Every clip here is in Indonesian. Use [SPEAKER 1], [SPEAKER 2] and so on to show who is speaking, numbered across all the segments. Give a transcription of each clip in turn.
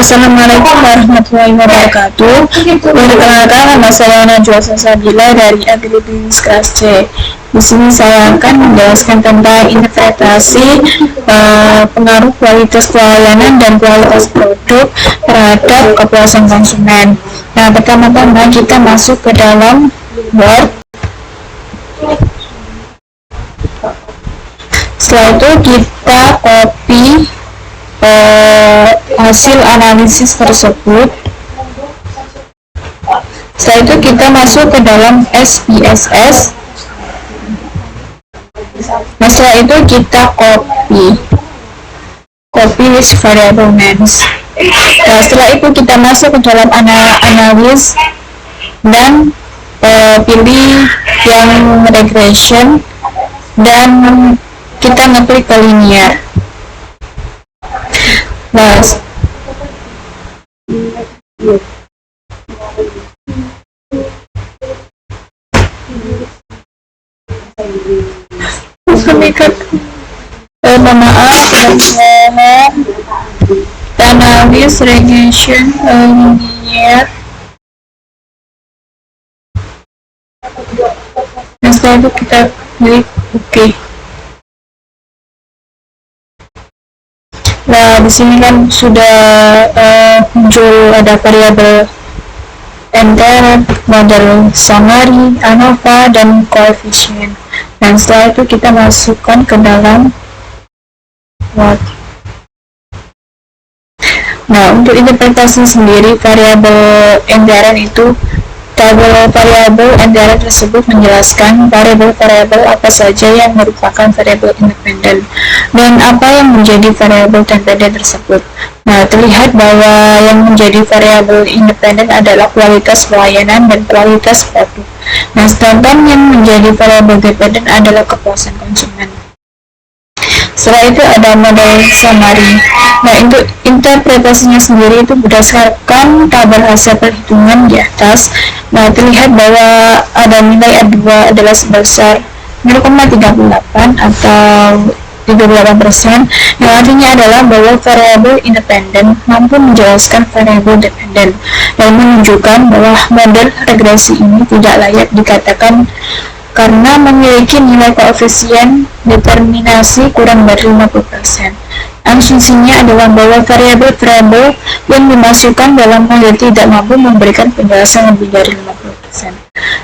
[SPEAKER 1] Assalamualaikum warahmatullahi wabarakatuh. Perkenalkan, nama saya Najwa Salsabila dari Agribisnis kelas C. Di sini saya akan menjelaskan tentang interpretasi pengaruh kualitas pelayanan dan kualitas produk terhadap kepuasan konsumen. Nah, pertama-tama kita masuk ke dalam Word. Setelah itu kita copy hasil analisis tersebut. Setelah itu kita masuk ke dalam SPSS. Nah, setelah itu kita copy list variable names. Nah, setelah itu kita masuk ke dalam analis dan pilih yang regression dan kita ngeklik ke linear. Nah, analis regression linear. Nah, setelah itu kita klik OK. Nah, di sini kan sudah muncul ada variabel enter, model summary, ANOVA, dan coefficient. Dan setelah itu kita masukkan ke dalam Word. Nah, untuk interpretasi sendiri variabel enteran itu tabel variabel enteran tersebut menjelaskan variabel-variabel apa saja yang merupakan variabel independen dan apa yang menjadi variabel dependen tersebut. Nah, terlihat bahwa yang menjadi variabel independen adalah kualitas pelayanan dan kualitas produk. Nah, sedangkan yang menjadi variabel dependen adalah kepuasan konsumen. Setelah itu ada model summary. Nah, untuk interpretasinya sendiri itu berdasarkan tabel hasil perhitungan di atas. Nah, terlihat bahwa ada nilai A2 adalah sebesar 0,38 atau 38%, yang artinya adalah bahwa variabel independen mampu menjelaskan variabel dependen dan menunjukkan bahwa model regresi ini tidak layak dikatakan karena memiliki nilai koefisien determinasi kurang dari 50%. Asumsinya adalah bahwa variabel-variabel yang dimasukkan dalam model tidak mampu memberikan penjelasan lebih dari 50%.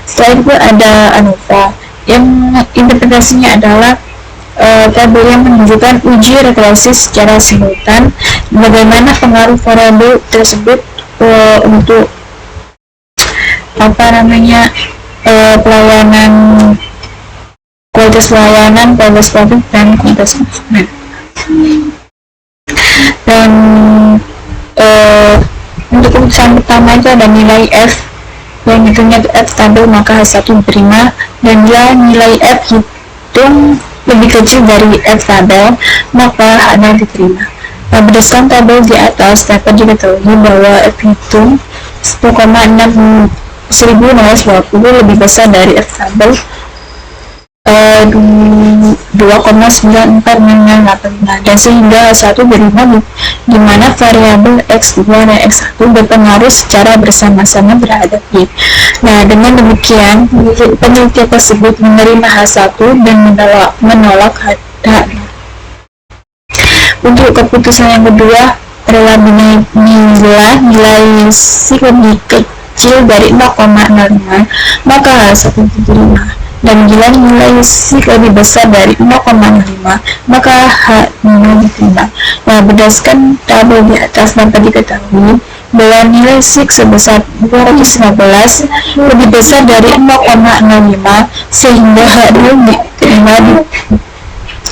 [SPEAKER 1] Setelah itu ada ANOVA, yang interpretasinya adalah tabel yang menunjukkan uji regresi secara simultan, bagaimana pengaruh variabel tersebut untuk pelayanan, kualitas pelayanan, kualitas produk, dan kualitas konsumen. Dan untuk keputusan pertama itu ada nilai F, yang hitungnya F stabil maka H1 diterima, dan bila nilai F hitung lebih kecil dari F stabil maka H0 diterima. Nah, berdasarkan tabel di atas dapat diketahui bahwa F hitung 10,6 lebih besar dari F stabil 2,94 dan sehingga H1 diterima di mana variabel X2 dan X1 berpengaruh secara bersama-sama terhadap Y. Nah, dengan demikian penelitian tersebut menerima H1 dan menolak H0. Untuk keputusan yang kedua adalah nilai C lebih kecil dari 0,05 maka H1 diterima, dan bila nilai C lebih besar dari 0,05 maka H0 diterima. Nah, berdasarkan tabel di atas dapat diketahui bahwa nilai C sebesar 215 lebih besar dari 0,05 sehingga H0 diterima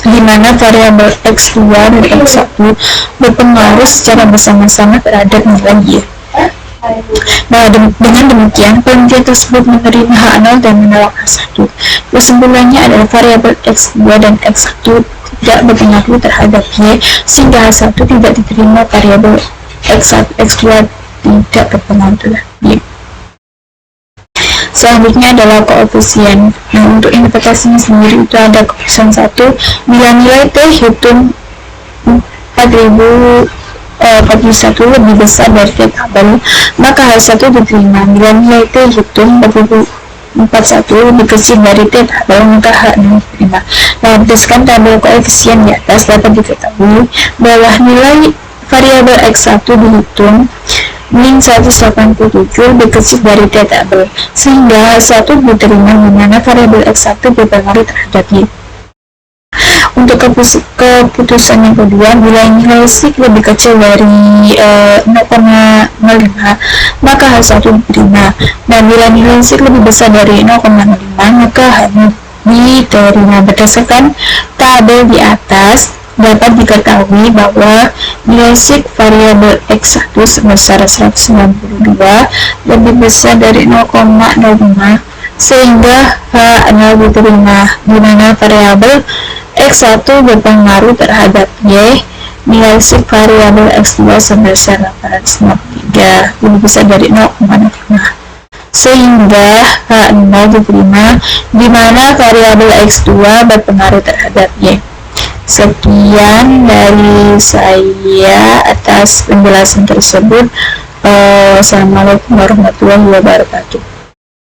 [SPEAKER 1] di mana variabel X2 dan X1 berpengaruh secara bersama-sama terhadap nilai Y. Nah, dengan demikian penelitian tersebut menerima H0 dan menolak H1. Kesimpulannya adalah variabel X2 dan X1 tidak berpengaruh terhadap Y sehingga H1 tidak diterima, variabel X2 tidak berpengaruh terhadap Y. Selanjutnya adalah koefisien. Nah, untuk interpretasinya sendiri itu ada koefisien 1 bila nilai T hitung 4000 41 lebih besar dari T tabel, maka H1 diterima. Bila nilai T hitung 41 lebih kecil dari T tabel, maka H0 diterima. Nah, berdasarkan tabel koefisien di atas dapat diketahui bahwa nilai variabel X1 dihitung min 187 lebih kecil dari T tabel, sehingga H1 diterima di mana variabel X1 berpengaruh terhadap Y. Untuk keputusan yang kedua, bila nilai sik lebih kecil dari 0,05, maka H1 diterima. Dan bila nilai sik lebih besar dari 0,05, maka H0 diterima. Berdasarkan tabel di atas, dapat diketahui bahwa nilai sik variabel X1 sebesar 192 lebih besar dari 0,05, sehingga H0 diterima, di mana variabel X1 berpengaruh terhadap Y. Nilai sik variabel X2 sebesar 853 lebih besar dari 0,05, sehingga H0 diterima, di mana variabel X2 berpengaruh terhadap Y. Sekian dari saya atas penjelasan tersebut. Wassalamualaikum warahmatullahi wabarakatuh.